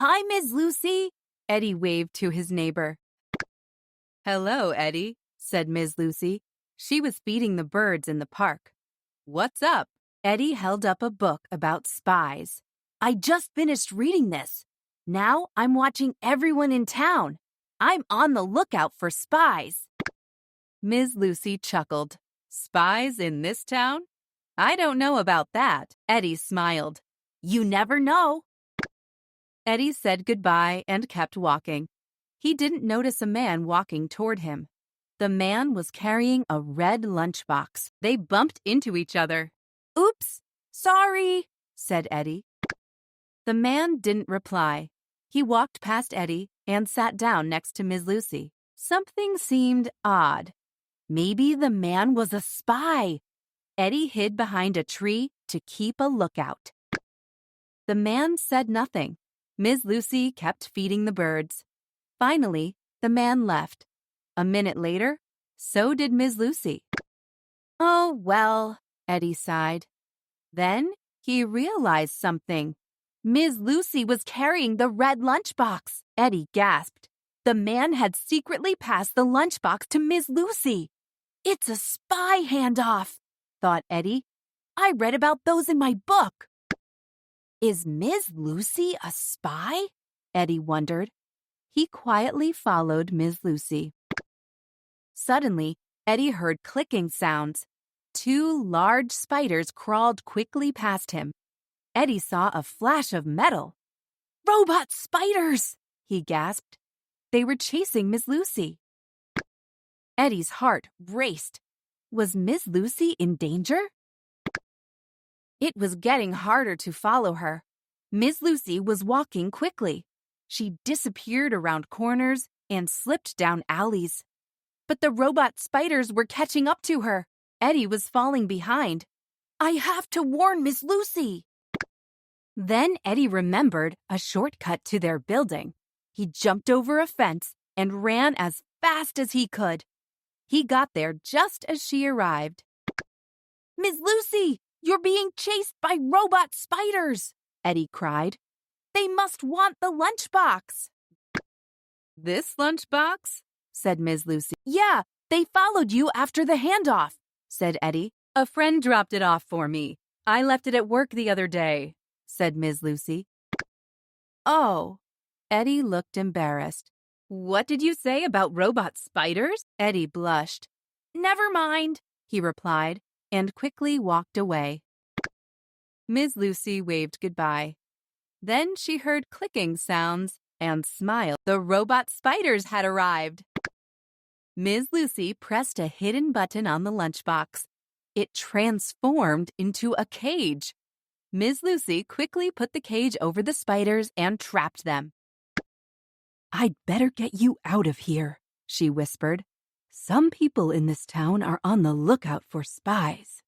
Hi, Miss Lucy. Eddie waved to his neighbor. Hello, Eddie, said Miss Lucy. She was feeding the birds in the park. What's up? Eddie held up a book about spies. I just finished reading this. Now I'm watching everyone in town. I'm on the lookout for spies. Miss Lucy chuckled. Spies in this town? I don't know about that. Eddie smiled. You never know. Eddie said goodbye and kept walking. He didn't notice a man walking toward him. The man was carrying a red lunchbox. They bumped into each other. Oops, sorry, said Eddie. The man didn't reply. He walked past Eddie and sat down next to Miss Lucy. Something seemed odd. Maybe the man was a spy. Eddie hid behind a tree to keep a lookout. The man said nothing. Miss Lucy kept feeding the birds. Finally, the man left. A minute later, so did Miss Lucy. Oh, well, Eddie sighed. Then he realized something. Miss Lucy was carrying the red lunchbox. Eddie gasped. The man had secretly passed the lunchbox to Miss Lucy. It's a spy handoff, thought Eddie. I read about those in my book. Is Miss Lucy a spy? Eddie wondered. He quietly followed Miss Lucy. Suddenly, Eddie heard clicking sounds. 2 large spiders crawled quickly past him. Eddie saw a flash of metal. Robot spiders! He gasped. They were chasing Miss Lucy. Eddie's heart raced. Was Miss Lucy in danger? It was getting harder to follow her. Miss Lucy was walking quickly. She disappeared around corners and slipped down alleys. But the robot spiders were catching up to her. Eddie was falling behind. I have to warn Miss Lucy. Then Eddie remembered a shortcut to their building. He jumped over a fence and ran as fast as he could. He got there just as she arrived. Miss Lucy, you're being chased by robot spiders, Eddie cried. They must want the lunchbox. This lunchbox? Said Miss Lucy. Yeah, they followed you after the handoff, said Eddie. A friend dropped it off for me. I left it at work the other day, said Miss Lucy. Oh, Eddie looked embarrassed. What did you say about robot spiders? Eddie blushed. Never mind, he replied, and quickly walked away. Miss Lucy waved goodbye. Then she heard clicking sounds and smiled. The robot spiders had arrived. Miss Lucy pressed a hidden button on the lunchbox. It transformed into a cage. Miss Lucy quickly put the cage over the spiders and trapped them. I'd better get you out of here, she whispered. Some people in this town are on the lookout for spies.